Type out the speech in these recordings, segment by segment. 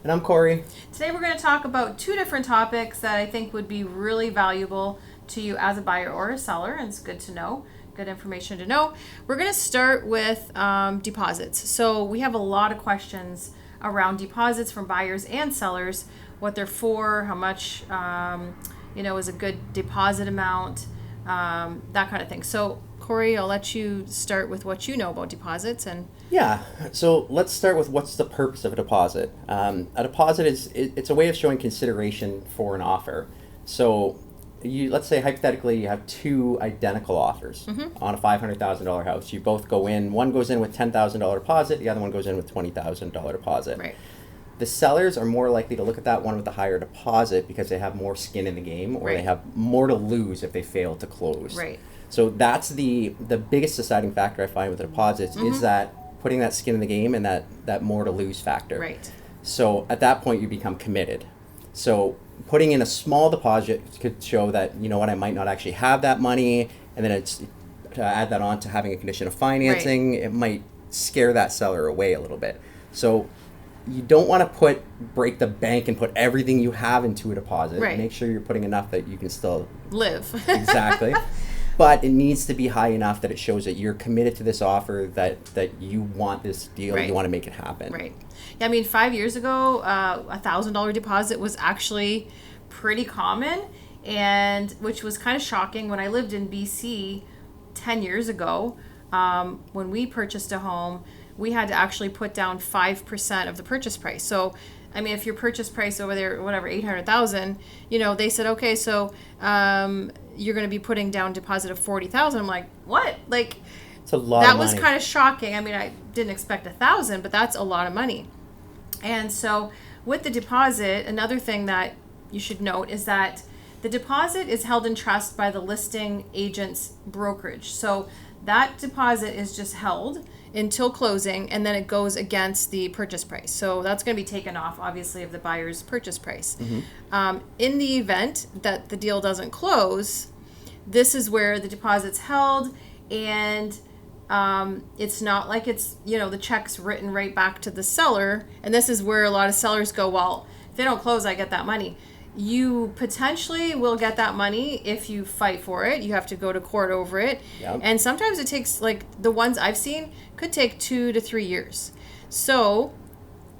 And I'm Corey. Today we're going to talk about two different topics that I think would be really valuable to you as a buyer or a seller, and it's good to know, good information to know. We're going to start with deposits. So we have a lot of questions around deposits from buyers and sellers, what they're for, how much is a good deposit amount, that kind of thing. So Corey, I'll let you start with what you know about deposits. Yeah, so let's start with what's the purpose of a deposit. A deposit it's a way of showing consideration for an offer. So let's say hypothetically you have two identical offers on a $500,000 house. You both go in, one goes in with $10,000 deposit, the other one goes in with $20,000 deposit. Right. The sellers are more likely to look at that one with the higher deposit because they have more skin in the game, or they have more to lose if they fail to close. Right. So that's the biggest deciding factor I find with the deposits is that putting that skin in the game and that more to lose factor. Right. So at that point you become committed. So putting in a small deposit could show that, you know what, I might not actually have that money, and then it's to add that on to having a condition of financing, it might scare that seller away a little bit. So you don't want to break the bank and put everything you have into a deposit. Right. Make sure you're putting enough that you can still live. Exactly. But it needs to be high enough that it shows that you're committed to this offer, that you want this deal, you want to make it happen. Right. Yeah, I mean, 5 years ago, $1,000 deposit was actually pretty common, and which was kind of shocking. When I lived in BC 10 years ago, when we purchased a home, we had to actually put down 5% of the purchase price. So, I mean, if your purchase price over there, whatever, $800,000, they said, okay, so you're going to be putting down deposit of $40,000. I'm like, what? Like, it's a lot. That was kind of shocking. I mean, I didn't expect $1,000, but that's a lot of money. And so, with the deposit, another thing that you should note is that the deposit is held in trust by the listing agent's brokerage. So that deposit is just held until closing, and then it goes against the purchase price. So that's going to be taken off, obviously, of the buyer's purchase price. In the event that the deal doesn't close, this is where the deposit's held, and it's not like it's, the check's written right back to the seller. And this is where a lot of sellers go, well, if they don't close, I get that money. You potentially will get that money if you fight for it. You have to go to court over it. Yep. And sometimes it takes, like the ones I've seen, could take 2 to 3 years. So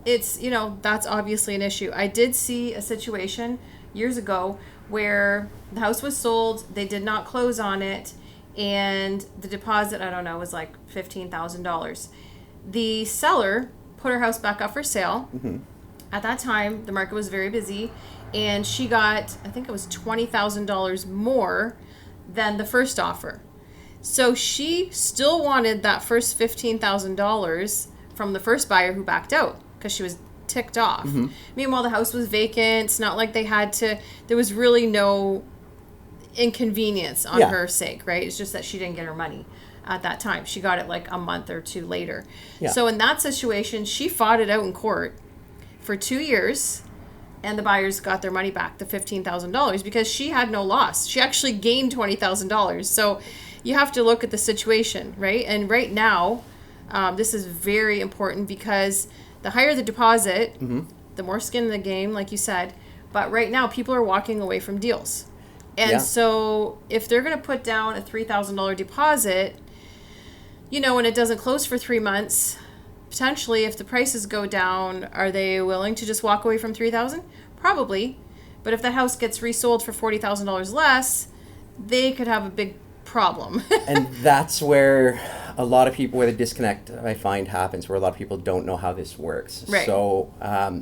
it's, that's obviously an issue. I did see a situation years ago where the house was sold, they did not close on it, and the deposit, I don't know, was like $15,000. The seller put her house back up for sale. At that time, the market was very busy, and she got, I think it was $20,000 more than the first offer. So she still wanted that first $15,000 from the first buyer who backed out because she was ticked off. Meanwhile, the house was vacant. It's not like they had to, there was really no inconvenience on her sake, right? It's just that she didn't get her money at that time. She got it like a month or two later. So in that situation, she fought it out in court for 2 years, and the buyers got their money back, the $15,000, because she had no loss. She actually gained $20,000. So you have to look at the situation, right? And right now, this is very important because the higher the deposit, the more skin in the game, like you said. But right now, people are walking away from deals. And so if they're going to put down a $3,000 deposit, when it doesn't close for 3 months, potentially, if the prices go down, are they willing to just walk away from $3,000? Probably. But if the house gets resold for $40,000 less, they could have a big problem. And that's where a lot of people, where the disconnect I find happens, where a lot of people don't know how this works. Right. So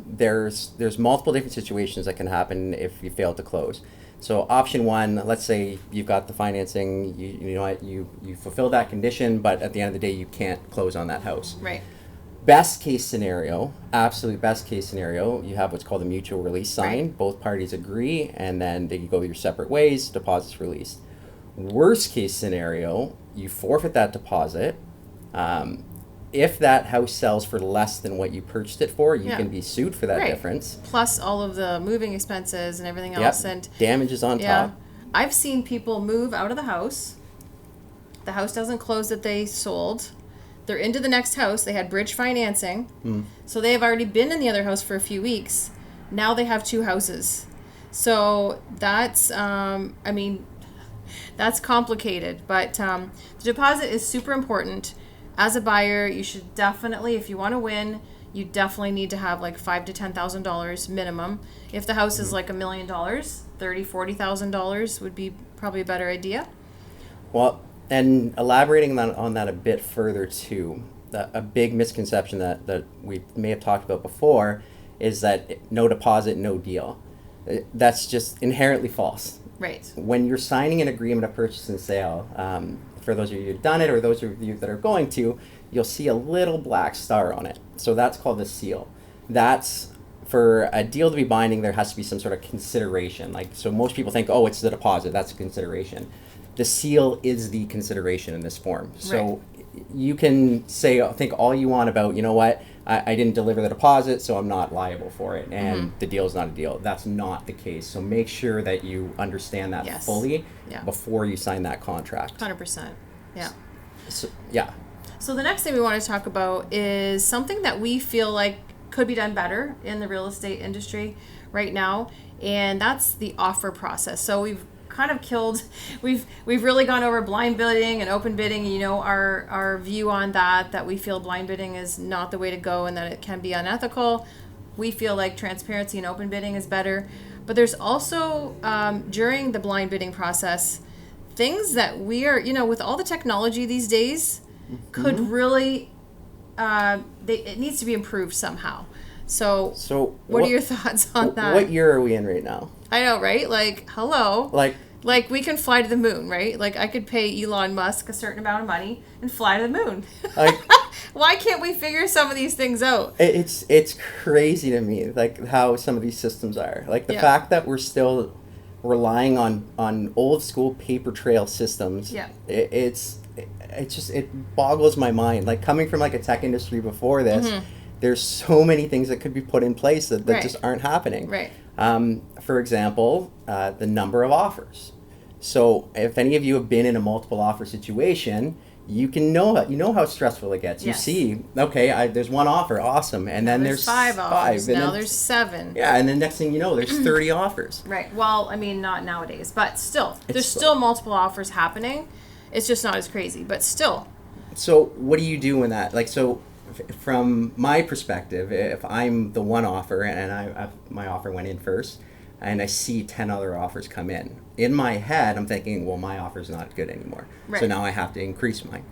there's multiple different situations that can happen if you fail to close. So option one, let's say you've got the financing, you fulfill that condition, but at the end of the day, you can't close on that house. Right. Best case scenario, absolute best case scenario, you have what's called a mutual release sign. Right. Both Both parties agree, and then they go your separate ways, deposit's released. Worst case scenario, you forfeit that deposit. If that house sells for less than what you purchased it for, you can be sued for that difference. Plus all of the moving expenses and everything else. And damages on top. I've seen people move out of the house. The house doesn't close that they sold. They're into the next house. They had bridge financing. So they have already been in the other house for a few weeks. Now they have 2 houses. So that's, that's complicated. But the deposit is super important. As a buyer, you should definitely, if you want to win, you definitely need to have like $5,000 to $10,000 minimum. If the house is like $1 million, $30,000-$40,000 would be probably a better idea. Well, and elaborating on that a bit further too, a big misconception that we may have talked about before is that no deposit, no deal. That's just inherently false. Right. When you're signing an agreement of purchase and sale, for those of you who've done it or those of you that are going to, you'll see a little black star on it. So that's called the seal. That's for a deal to be binding, there has to be some sort of consideration. Like, so most people think, oh, it's the deposit, that's a consideration. The seal is the consideration in this form. So you can think all you want about, you know what, I didn't deliver the deposit, so I'm not liable for it, and the deal is not a deal. That's not the case. So make sure that you understand that fully before you sign that contract. 100%. Yeah. So, yeah. So the next thing we want to talk about is something that we feel like could be done better in the real estate industry right now, and that's the offer process. So we've kind of we've really gone over blind bidding and open bidding. You know, our view on that we feel blind bidding is not the way to go and that it can be unethical. We feel like transparency and open bidding is better. But there's also, during the blind bidding process, things that we are, you know, with all the technology these days, could really, it needs to be improved somehow. So what are your thoughts on that? What year are we in right now? I know, right? Like, hello. Like we can fly to the moon, right? Like I could pay Elon Musk a certain amount of money and fly to the moon. Why can't we figure some of these things out? It's crazy to me, like how some of these systems are. Like the fact that we're still relying on old school paper trail systems. Yeah. It boggles my mind. Like coming from like a tech industry before this, there's so many things that could be put in place that just aren't happening. Right. For example, the number of offers. So if any of you have been in a multiple offer situation, you know how stressful it gets. Yes. You see, okay, there's one offer, awesome, and then there's 5 offers. And now then, there's 7. Yeah, and then next thing you know, there's 30 offers. Right. Well, I mean, not nowadays, but still, there's still multiple offers happening. It's just not as crazy, but still. So what do you do when that, like, so from my perspective, if I'm the one offer and my offer went in first, and I see 10 other offers come in my head, I'm thinking, well, my offer's not good anymore. Right. So now I have to increase mine.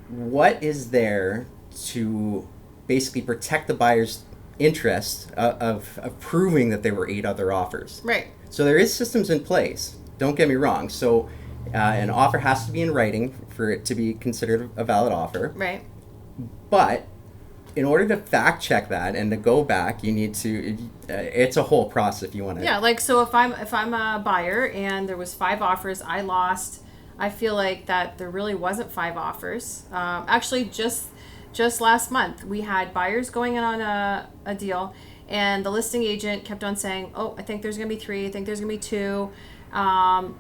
What is there to basically protect the buyer's interest of proving that there were 8 other offers? Right. So there is systems in place. Don't get me wrong. So an offer has to be in writing for it to be considered a valid offer. Right. But in order to fact check that and to go back, you need to. It's a whole process if you want to. Yeah, like so if I'm a buyer and there was 5 offers, I lost. I feel like that there really wasn't 5 offers. Actually, just last month we had buyers going in on a deal, and the listing agent kept on saying, "Oh, I think there's gonna be 3. I think there's gonna be 2.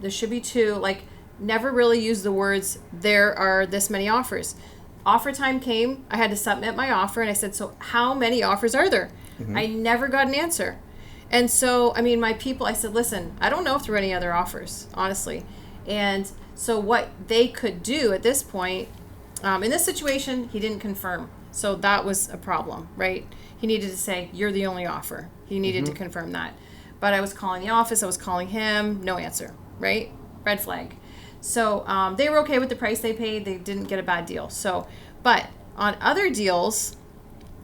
There should be 2." Like never really used the words "there are this many offers." Offer time came, I had to submit my offer, and I said, so how many offers are there? I never got an answer. And so, I mean, my people, I said, listen, I don't know if there are any other offers, honestly. And so what they could do at this point, in this situation, he didn't confirm. So that was a problem, right? He needed to say, you're the only offer. He needed to confirm that. But I was calling the office, I was calling him, no answer, right? Red flag. So they were okay with the price they paid. They didn't get a bad deal. So, but on other deals,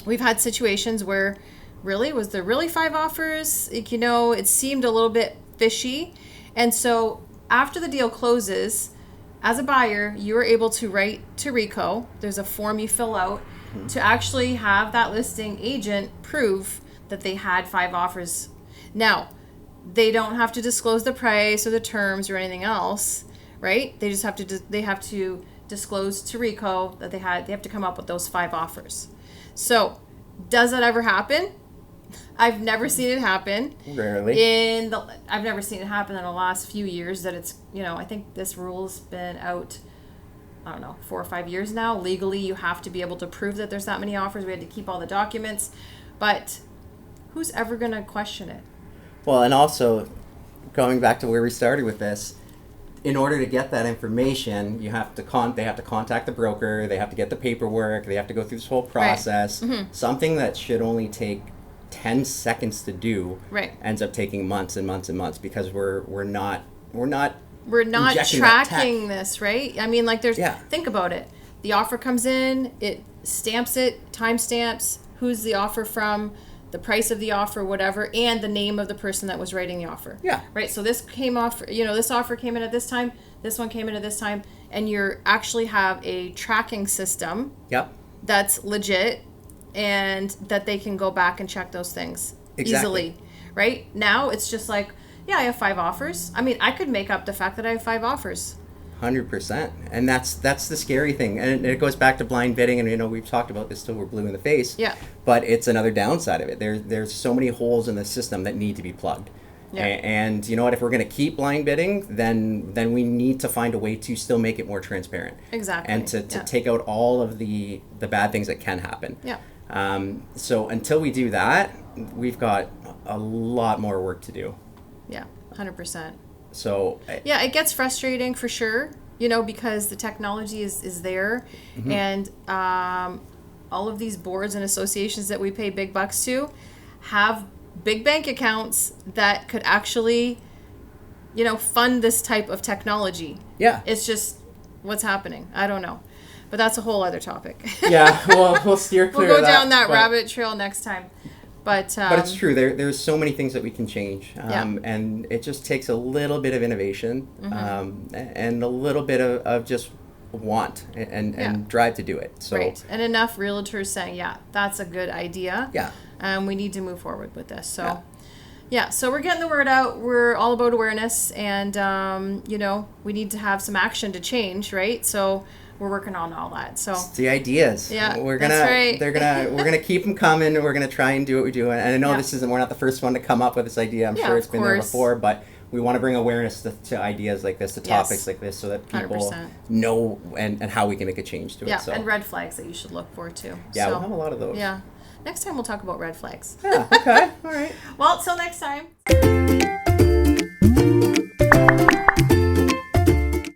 we've had situations where was there really 5 offers? Like, you know, it seemed a little bit fishy. And so after the deal closes, as a buyer, you are able to write to RECO. There's a form you fill out to actually have that listing agent prove that they had 5 offers. Now, they don't have to disclose the price or the terms or anything else. Right? They just have to disclose to RECO that they have to come up with those 5 offers. So, does that ever happen? I've never seen it happen. Rarely. I've never seen it happen in the last few years that it's, I think this rule's been out, I don't know, 4 or 5 years now. Legally, you have to be able to prove that there's that many offers. We had to keep all the documents. But who's ever going to question it? Well, and also, going back to where we started with this, in order to get that information, you have to they have to contact the broker, they have to get the paperwork, they have to go through this whole process. Right. Something that should only take 10 seconds to do ends up taking months and months and months because we're not tracking this, right? I mean, like think about it. The offer comes in, it stamps it, timestamps, who's the offer from, the price of the offer, whatever, and the name of the person that was writing the offer. Yeah. Right. So this came off, this offer came in at this time, this one came in at this time, and you actually have a tracking system. Yep. That's legit, and that they can go back and check those things easily. Right. Now it's just like, yeah, I have 5 offers. I mean, I could make up the fact that I have 5 offers. 100%, and that's the scary thing, and it goes back to blind bidding, and we've talked about this till we're blue in the face. Yeah. But it's another downside of it. There's so many holes in the system that need to be plugged. Yeah. And you know what? If we're going to keep blind bidding, then we need to find a way to still make it more transparent. Exactly. And to take out all of the bad things that can happen. Yeah. So until we do that, we've got a lot more work to do. Yeah, 100%. So yeah, it gets frustrating for sure, because the technology is there, and all of these boards and associations that we pay big bucks to have big bank accounts that could actually, fund this type of technology. Yeah. It's just what's happening. I don't know. But that's a whole other topic. Yeah, we'll steer clear We'll of go that, down that rabbit trail next time. But it's true. There's so many things that we can change, and it just takes a little bit of innovation, and a little bit of just want and drive to do it. So right, and enough realtors saying, yeah, that's a good idea. Yeah, we need to move forward with this. So so we're getting the word out. We're all about awareness, and we need to have some action to change, right? So we're working on all that. So it's the ideas. Yeah, we're that's right. We're gonna keep them coming. We're gonna try and do what we do. And I know we're not the first one to come up with this idea. I'm sure it's been there before, but we want to bring awareness to ideas like this, to topics like this, so that people 100%. know and how we can make a change to it. Yeah, So. and red flags that you should look for too. Yeah, we'll have a lot of those. Yeah. Next time we'll talk about red flags. Yeah, okay. All right. Well, till next time.